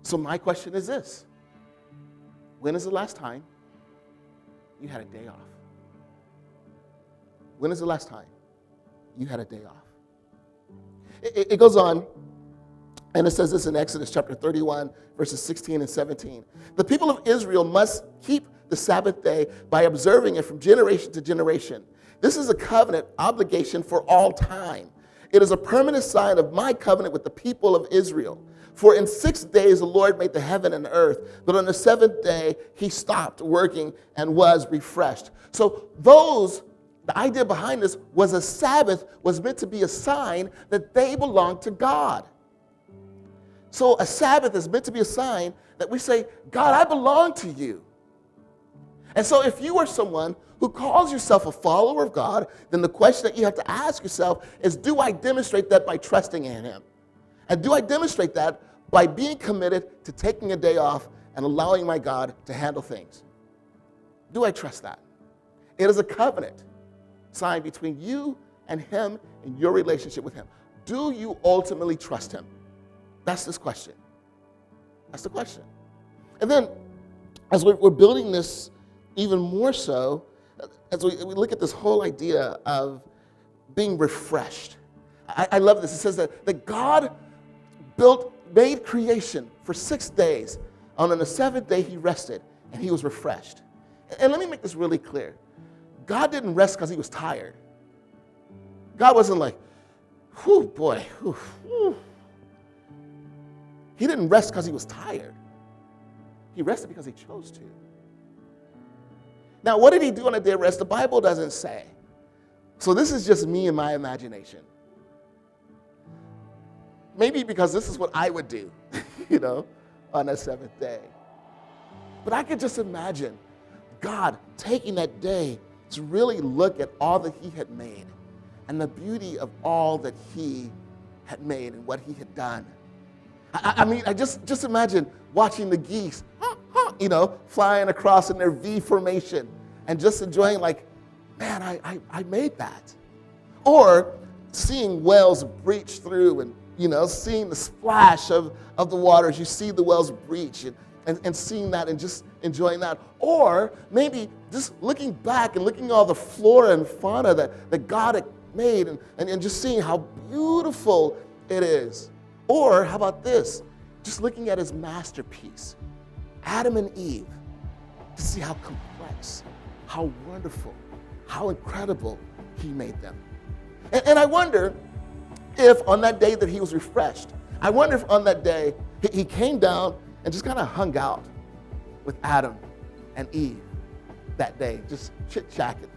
So my question is this. When is the last time you had a day off? When is the last time you had a day off? It goes on, and it says this in Exodus chapter 31, verses 16 and 17. The people of Israel must keep the Sabbath day by observing it from generation to generation. This is a covenant obligation for all time. It is a permanent sign of my covenant with the people of Israel. For in 6 days the Lord made the heaven and earth, but on the seventh day he stopped working and was refreshed. So the idea behind this was a Sabbath was meant to be a sign that they belonged to God. So a Sabbath is meant to be a sign that we say, God, I belong to you. And so if you are someone who calls yourself a follower of God, then the question that you have to ask yourself is, do I demonstrate that by trusting in him? And do I demonstrate that by being committed to taking a day off and allowing my God to handle things? Do I trust that? It is a covenant signed between you and him and your relationship with him. Do you ultimately trust him? That's this question. That's the question. And then, as we're building this even more so, as we look at this whole idea of being refreshed. I love this. It says that God made creation for 6 days. And on the seventh day, he rested, and he was refreshed. And let me make this really clear. God didn't rest because he was tired. God wasn't like, whew, boy, whew, whew. He didn't rest because he was tired. He rested because he chose to. Now, what did he do on a day of rest? The Bible doesn't say. So this is just me and my imagination. Maybe because this is what I would do, on that seventh day. But I could just imagine God taking that day to really look at all that he had made and the beauty of all that he had made and what he had done. I just imagine watching the geese, flying across in their V formation and just enjoying man, I made that. Or seeing whales breach through and, seeing the splash of the water as you see the whales breach and seeing that and just enjoying that. Or maybe just looking back and looking at all the flora and fauna that God had made and just seeing how beautiful it is. Or how about this? Just looking at his masterpiece, Adam and Eve, to see how complex, how wonderful, how incredible he made them. And I wonder if on that day that he was refreshed, I wonder if on that day he came down and just kind of hung out with Adam and Eve that day, just chit-chatting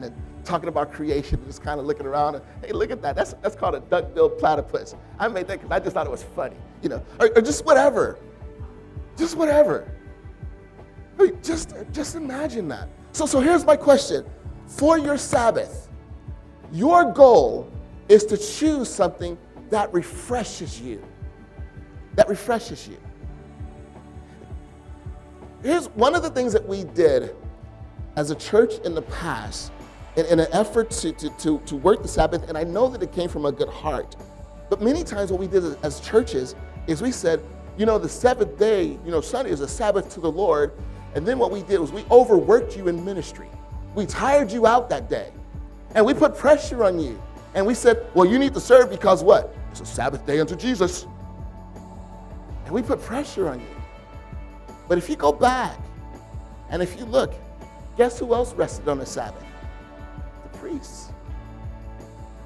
and talking about creation and just kind of looking around and, hey, look at that. That's called a duck-billed platypus. I made that because I just thought it was funny, or just whatever. Just whatever. I mean, just imagine that. So here's my question. For your Sabbath, your goal is to choose something that refreshes you. That refreshes you. Here's one of the things that we did as a church in the past in an effort to work the Sabbath, and I know that it came from a good heart. But many times what we did as churches is we said, the seventh day, Sunday is a Sabbath to the Lord. And then what we did was we overworked you in ministry. We tired you out that day. And we put pressure on you. And we said, well, you need to serve because what? It's a Sabbath day unto Jesus. And we put pressure on you. But if you go back and if you look, guess who else rested on the Sabbath? The priests.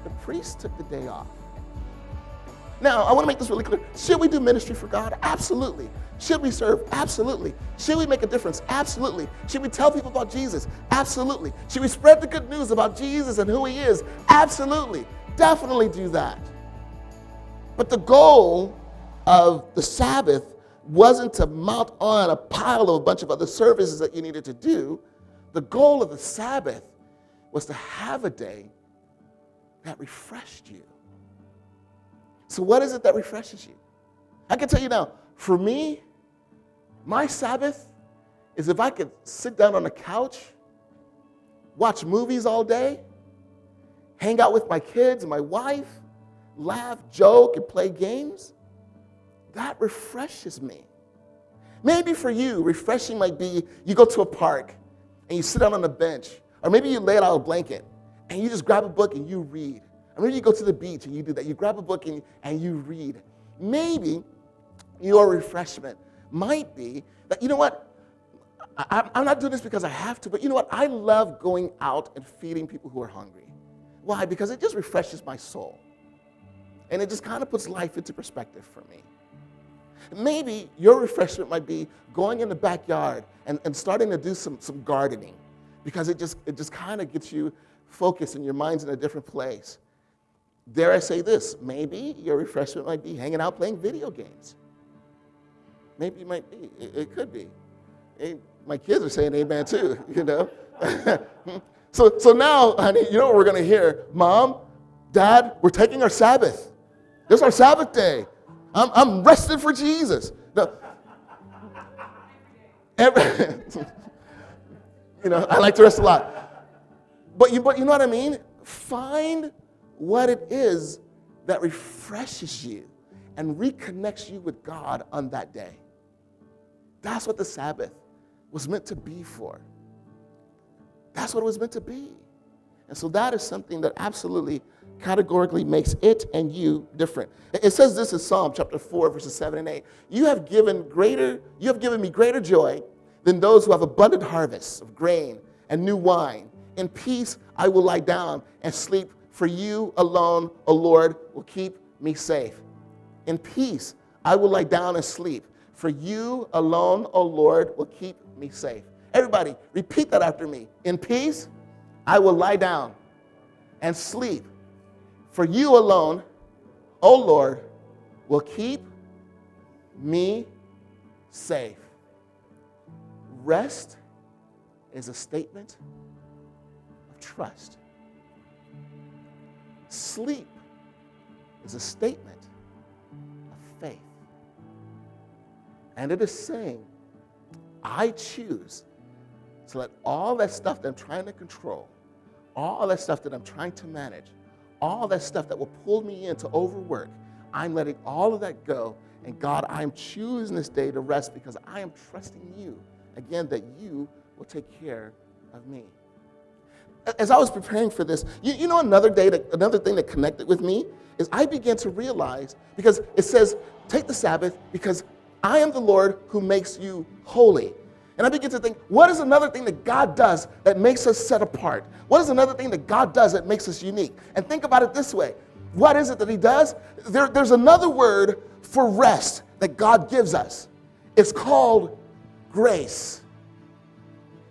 The priests took the day off. Now, I want to make this really clear. Should we do ministry for God? Absolutely. Should we serve? Absolutely. Should we make a difference? Absolutely. Should we tell people about Jesus? Absolutely. Should we spread the good news about Jesus and who he is? Absolutely. Definitely do that. But the goal of the Sabbath wasn't to mount on a pile of a bunch of other services that you needed to do. The goal of the Sabbath was to have a day that refreshed you. So what is it that refreshes you? I can tell you now, for me, my Sabbath is if I could sit down on the couch, watch movies all day, hang out with my kids and my wife, laugh, joke, and play games. That refreshes me. Maybe for you, refreshing might be you go to a park and you sit down on a bench, or maybe you lay out a blanket and you just grab a book and you read. Or maybe you go to the beach and you do that. You grab a book and you read. Maybe your refreshment might be that, you know what, I'm not doing this because I have to, but you know what, I love going out and feeding people who are hungry. Why? Because it just refreshes my soul. And it just kind of puts life into perspective for me. Maybe your refreshment might be going in the backyard and starting to do some gardening, because it just kind of gets you focused and your mind's in a different place. Dare I say this, maybe your refreshment might be hanging out playing video games. Maybe it might be. It could be. My kids are saying amen too, you know. So now, honey, you know what we're going to hear? Mom, Dad, we're taking our Sabbath. This is our Sabbath day. I'm resting for Jesus. No. You know, I like to rest a lot. But you know what I mean? Find what it is that refreshes you and reconnects you with God on that day. That's what the Sabbath was meant to be for. That's what it was meant to be. And so that is something that absolutely categorically makes it and you different. It says this in Psalm chapter 4, verses 7 and 8. You have given me greater joy than those who have abundant harvests of grain and new wine. In peace I will lie down and sleep, for you alone, O Lord, will keep me safe. In peace I will lie down and sleep, for you alone, O Lord, will keep me safe. Everybody, repeat that after me. In peace I will lie down and sleep, for you alone, O Lord, will keep me safe. Rest is a statement of trust. Sleep is a statement of faith. And it is saying, I choose to let all that stuff that I'm trying to control, all that stuff that I'm trying to manage, all that stuff that will pull me into overwork, I'm letting all of that go. And God, I'm choosing this day to rest because I am trusting you, again, that you will take care of me. As I was preparing for this, you know, another thing that connected with me is I began to realize, because it says, take the Sabbath because I am the Lord who makes you holy. And I begin to think, what is another thing that God does that makes us set apart? What is another thing that God does that makes us unique? And think about it this way. What is it that he does? There's another word for rest that God gives us. It's called grace.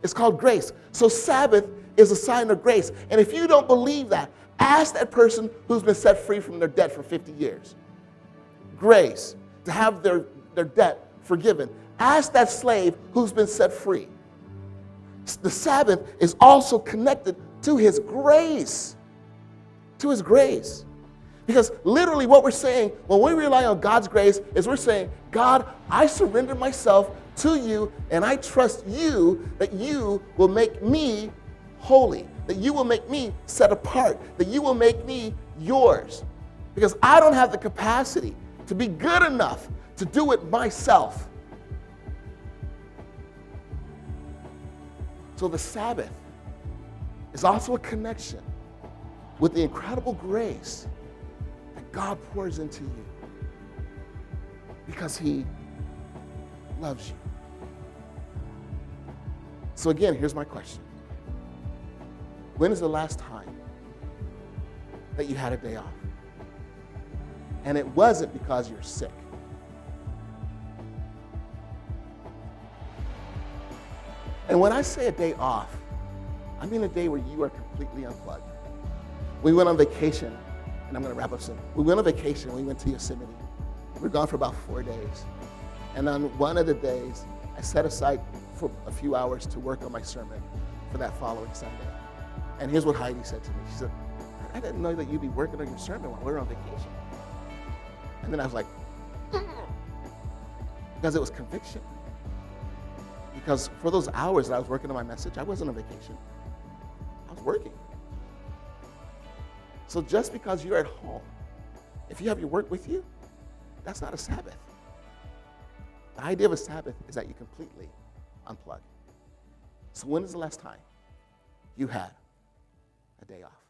It's called grace. So Sabbath is a sign of grace. And if you don't believe that, ask that person who's been set free from their debt for 50 years. Grace, to have their debt forgiven. Ask that slave who's been set free. The Sabbath is also connected to his grace. To his grace. Because literally what we're saying when we rely on God's grace is we're saying, God, I surrender myself to you and I trust you that you will make me holy, that you will make me set apart, that you will make me yours. Because I don't have the capacity to be good enough to do it myself. So the Sabbath is also a connection with the incredible grace that God pours into you because he loves you. So again, here's my question. When is the last time that you had a day off? And it wasn't because you're sick. And when I say a day off, I mean a day where you are completely unplugged. We went on vacation, and I'm going to wrap up soon. We went on vacation, and we went to Yosemite. We were gone for about 4 days. And on one of the days, I set aside for a few hours to work on my sermon for that following Sunday. And here's what Heidi said to me. She said, I didn't know that you'd be working on your sermon while we were on vacation. And then I was like, because it was conviction. Because for those hours that I was working on my message, I wasn't on vacation. I was working. So just because you're at home, if you have your work with you, that's not a Sabbath. The idea of a Sabbath is that you completely unplug. So when is the last time you had a day off?